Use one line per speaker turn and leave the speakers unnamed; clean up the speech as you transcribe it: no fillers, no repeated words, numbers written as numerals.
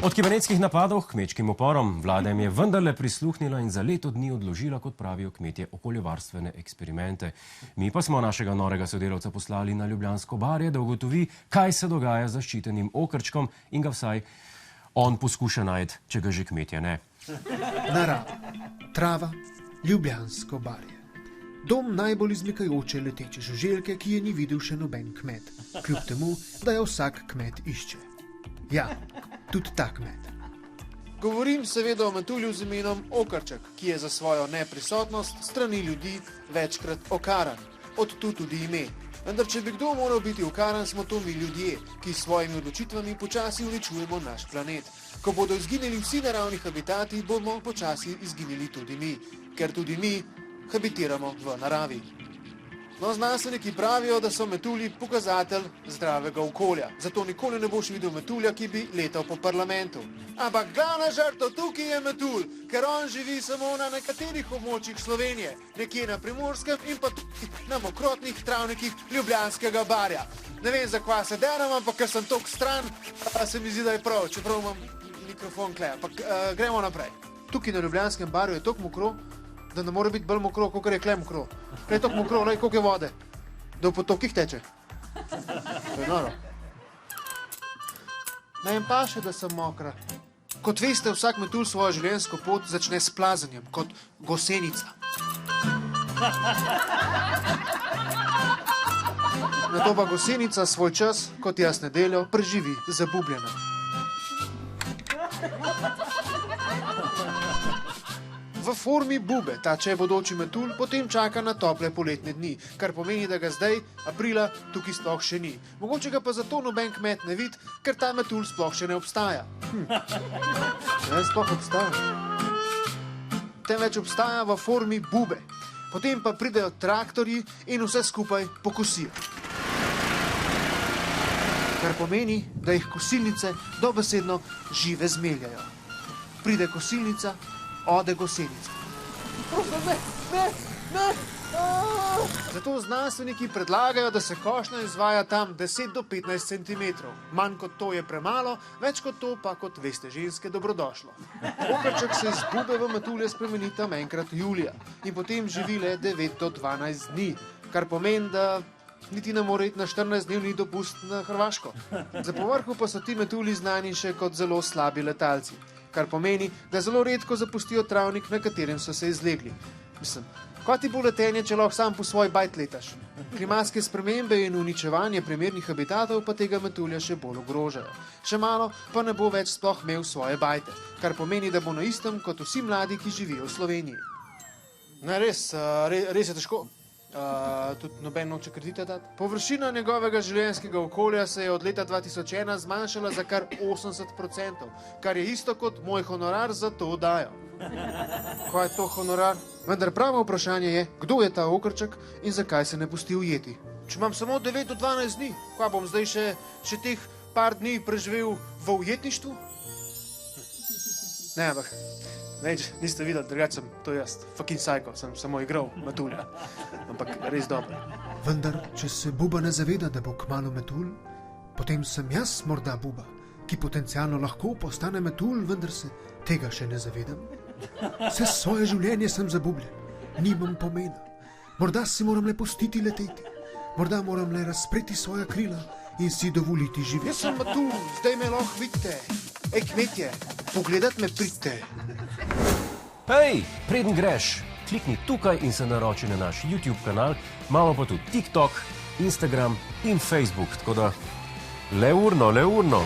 Od kibernetskih napadov k kmečkim uporom vlada jim je vendarle prisluhnila in za leto dni odložila, kot pravijo kmetje, okoljevarstvene eksperimente. Mi pa smo našega norega sodelavca poslali na Ljubljansko barje, da ugotovi, kaj se dogaja z zaščitenim okrčkom in ga vsaj on poskuša najti, če ga že kmetje ne.
Narava, trava, Ljubljansko barje. Dom najbolj izmikajoče leteče žuželke, ki je ni videl še noben kmet, kljub temu, da jo vsak kmet išče. Ja, tudi ta kmet.
Govorim seveda o metulju z imenom okrček, ki je za svojo neprisotnost strani ljudi večkrat okaran. Od tu tudi ime. Vendar, če bi kdo moral biti okaran, smo to mi ljudje, ki s svojimi odločitvami počasi uničujemo naš planet. Ko bodo izginili vsi naravni habitati, bomo počasi izginili tudi mi, ker tudi mi habitiramo v naravi. No, znanstveniki pravijo, da so metulji pokazatelj zdravega okolja. Zato nikoli ne boš videl metulja, ki bi letal po parlamentu. Ampak glavna žrtev tukaj je metulj, ker on živi samo na nekaterih območjih Slovenije, nekje na Primorskem in pa tudi na mokrotnih travnikih Ljubljanskega barja. Ne vem, za kva se deram, ampak ker sem toliko stran, se mi zdi, da je prav, čeprav imam mikrofon kle. Ampak gremo naprej. Tukaj na Ljubljanskem barju je toliko mokro, da ne more biti bolj mokro, kot je kle mokro. Kle je toliko mokro, koliko je vode, da v potokih teče. To je noro. Naj jim paše, da sem mokra. Kot veste, vsak metulj svojo življenjsko pot začne s plazanjem, kot gosenica. Nato pa gosenica svoj čas, kot jaz nedeljo, preživi zabubljena. V formi bube, ta če je bodoči metulj, potem čaka na tople poletne dni, kar pomeni, da ga zdaj, aprila, tukaj sploh še ni. Mogoče ga pa zato noben kmet ne vidi, ker ta metulj sploh še ne obstaja. Ne, sploh obstaja. Temveč obstaja v formi bube. Potem pa pridejo traktorji in vse skupaj pokosijo. Kar pomeni, da jih kosilnice dobesedno žive zmeljajo. Pride kosilnica, ode gosenica. Ne! Zato znanstveniki predlagajo, da se košnja izvaja tam 10 do 15 centimetrov. Manj kot to je premalo, več kot to pa, kot veste, ženske dobrodošlo. Okrček se iz bube v metulje spremeni tam enkrat julija in potem živi le 9 do 12 dni, kar pomeni, da niti ne more iti na 14-dnevni dopust na Hrvaško. Za povrhu pa so ti metulji znani še kot zelo slabi letalci, kar pomeni, da zelo redko zapustijo travnik, na katerem so se izlegli. Mislim, kaj ti bo letenje, če lahko sam po svoj bajt letaš? Klimatske spremembe in uničevanje primernih habitatov pa tega metulja še bolj ogrožajo. Še malo pa ne bo več sploh imel svoje bajte, kar pomeni, da bo na istem kot vsi mladi, ki živijo v Sloveniji. Ne, res je težko. Tudi noben noče kredite dati. Površina njegovega življenjskega okolja se je od leta 2001 zmanjšala za kar 80%, kar je isto kot moj honorar za to oddajo. Kaj je to honorar? Vendar pravo vprašanje je, kdo je ta okrček in zakaj se ne pusti ujeti. Če imam samo 9 do 12 dni, kaj bom zdaj še teh par dni preživel v ujetništvu? Ne, ampak neč, niste videli, drugače sem to jaz. Fucking psycho, sem samo igral metulja. Ampak res dobro.
Vendar, če se buba ne zaveda, da bo kmalu metulj, potem sem jaz morda buba, ki potencialno lahko postane metulj, vendar se tega še ne zavedam. Vse svoje življenje sem zabubljen, nimam pomena. Morda si moram le pustiti leteti, morda moram le razpreti svoja krila in si dovoliti živeti.
Jaz sem metulj, zdaj me lahko vidite. Ej, kmetje, pogledat me pridite.
Hej, preden greš, klikni tukaj in se naroči na naš YouTube kanal, imamo pa tudi TikTok, Instagram in Facebook, tako da le urno.